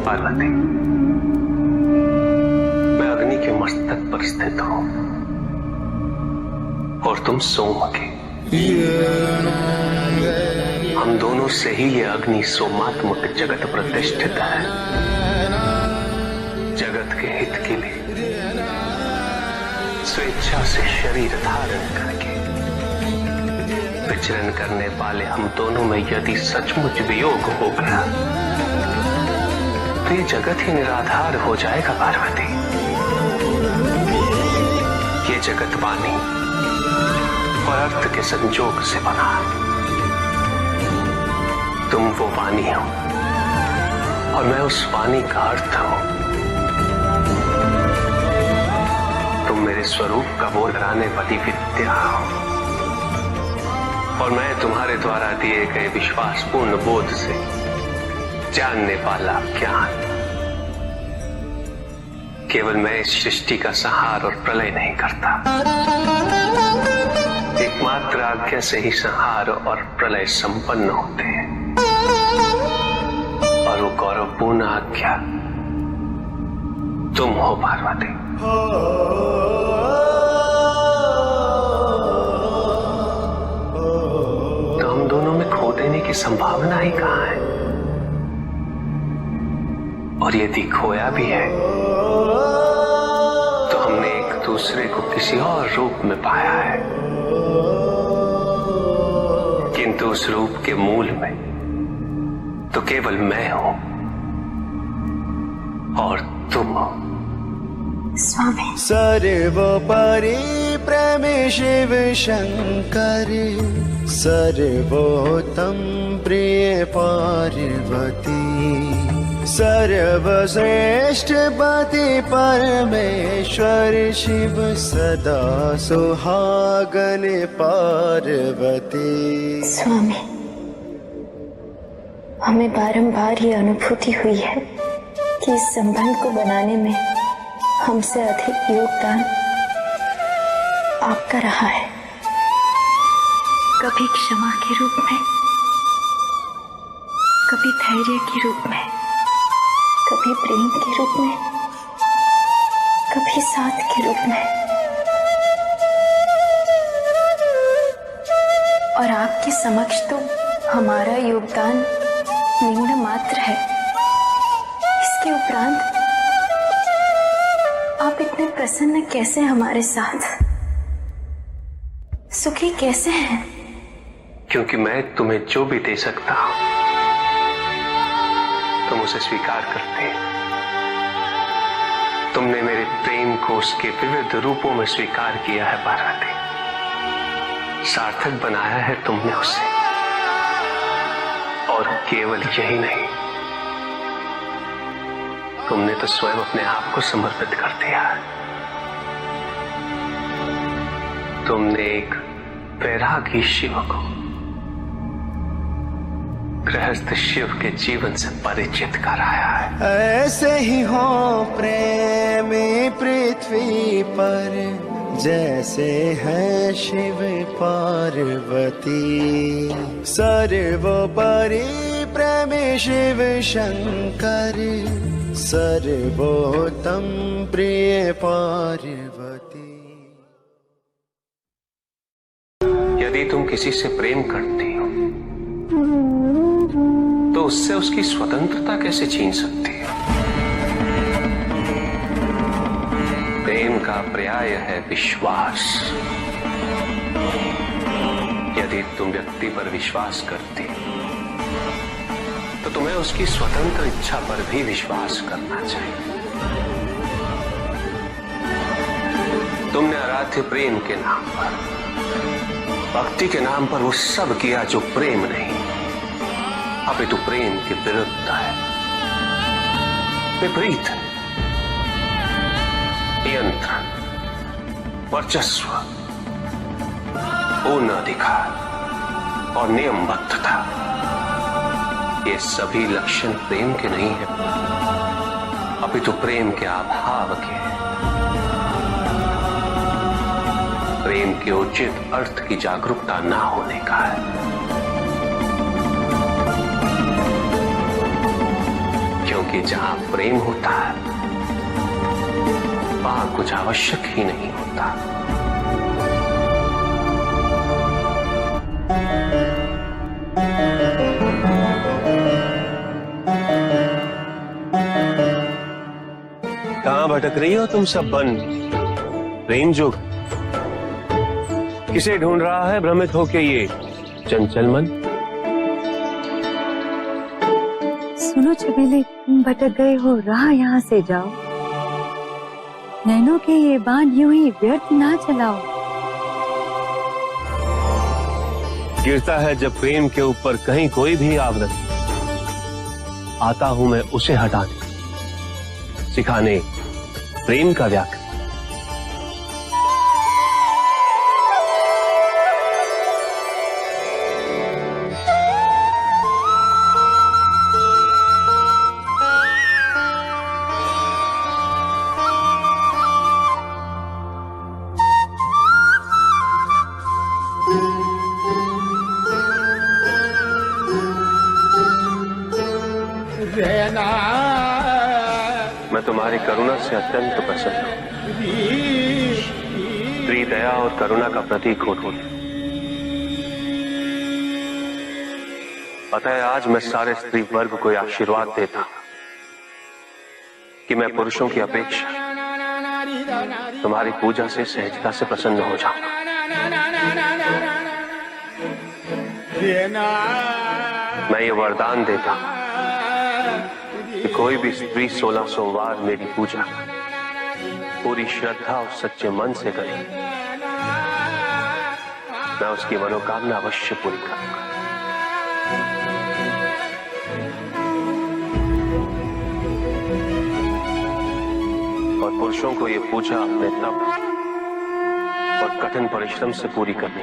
पार्वती, मैं अग्नि के मस्तक पर स्थित हूं और तुम सोम के। हम दोनों से ही ये अग्नि सोमात्मक जगत प्रतिष्ठित है। जगत के हित के लिए स्वेच्छा से शरीर धारण करके विचरण करने वाले हम दोनों में यदि सचमुच वियोग हो गया तो ये जगत ही निराधार हो जाएगा पार्वती। ये जगत वाणी और अर्थ के संजोग से बना है। तुम वो वाणी हो और मैं उस वाणी का अर्थ हूं। तुम मेरे स्वरूप का बोध कराने वाली विद्या हो और मैं तुम्हारे द्वारा दिए गए विश्वासपूर्ण बोध से जानने वाला ज्ञान। केवल मैं इस सृष्टि का संहार और प्रलय नहीं करता, एकमात्र आज्ञा से ही संहार और प्रलय संपन्न होते हैं। और वो गौरवपूर्ण आज्ञा तुम हो पार्वती। तो हम दोनों में खो देने की संभावना ही कहां है? और यदि खोया भी है तो हमने एक दूसरे को किसी और रूप में पाया है, किंतु उस रूप के मूल में तो केवल मैं हूं और तुम हो। स्वामी। सर्वोपरि प्रेम शिव शंकर, सर्वोत्तम प्रिय पार्वती, सर्वश्रेष्ठ पति परमेश्वर शिव, सदा सुहागन पार्वती। स्वामी, हमें बारंबार ये अनुभूति हुई है कि इस संबंध को बनाने में हमसे अधिक योगदान आपका रहा है। कभी क्षमा के रूप में, कभी धैर्य के रूप में, कभी प्रेम के रूप में, कभी साथ के रूप में। और आपके समक्ष तो हमारा योगदान निम्न मात्र है। इसके उपरांत आप इतने प्रसन्न कैसे हमारे साथ, सुखी कैसे हैं? क्योंकि मैं तुम्हें जो भी दे सकता हूं तुम उसे स्वीकार करते। तुमने मेरे प्रेम को उसके विविध रूपों में स्वीकार किया है पार्वती। सार्थक बनाया है तुमने उसे। और केवल यही नहीं, तुमने तो स्वयं अपने आप को समर्पित कर दिया है। तुमने एक वैरागी शिव को गृहस्थ शिव के जीवन से परिचित कराया है। ऐसे ही हो प्रेमी पृथ्वी पर, जैसे है शिव पार्वती। सर्वोपरि प्रेम शिव शंकर, सर्वोत्तम प्रिय पार्वती। यदि तुम किसी से प्रेम करती हो तो उससे उसकी स्वतंत्रता कैसे छीन सकती हो? प्रेम का पर्याय है विश्वास। यदि तुम व्यक्ति पर विश्वास करती तो तुम्हें उसकी स्वतंत्र इच्छा पर भी विश्वास करना चाहिए। तुमने आराध्य प्रेम के नाम पर, भक्ति के नाम पर वो सब किया जो प्रेम नहीं, अपितु प्रेम के विरुद्ध है, विपरीत है। नियंत्रण, वर्चस्व, पूर्ण अधिकार और नियमबद्धता, ये सभी लक्षण प्रेम के नहीं है, अपितु प्रेम के अभाव के हैं। प्रेम के उचित अर्थ की जागरूकता ना होने का है। कि जहां प्रेम होता है वहां कुछ आवश्यक ही नहीं होता। कहां भटक रही हो तुम सब बन प्रेम जोग? किसे ढूंढ रहा है भ्रमित होके ये चंचल मन? सुनो छबीले, तुम भटक गए हो, राह यहाँ से जाओ। नैनों के ये बांध यूं ही व्यर्थ ना चलाओ। गिरता है जब प्रेम के ऊपर कहीं कोई भी आवरण, आता हूं मैं उसे हटाने, सिखाने प्रेम का व्याकरण। मैं तुम्हारी करुणा से अत्यंत प्रसन्न हूं। स्त्री दया और करुणा का प्रतीक हो तुम। पता है, आज मैं सारे स्त्री वर्ग को आशीर्वाद देता हूं कि मैं पुरुषों की अपेक्षा तुम्हारी पूजा से सहजता से प्रसन्न हो जाऊंगा। मैं ये वरदान देता हूं कि कोई भी स्त्री 16 सोमवार मेरी पूजा पूरी श्रद्धा और सच्चे मन से करे, मैं उसकी मनोकामना अवश्य पूरी करूंगा। और पुरुषों को ये पूजा अपने तप और कठिन परिश्रम से पूरी करनी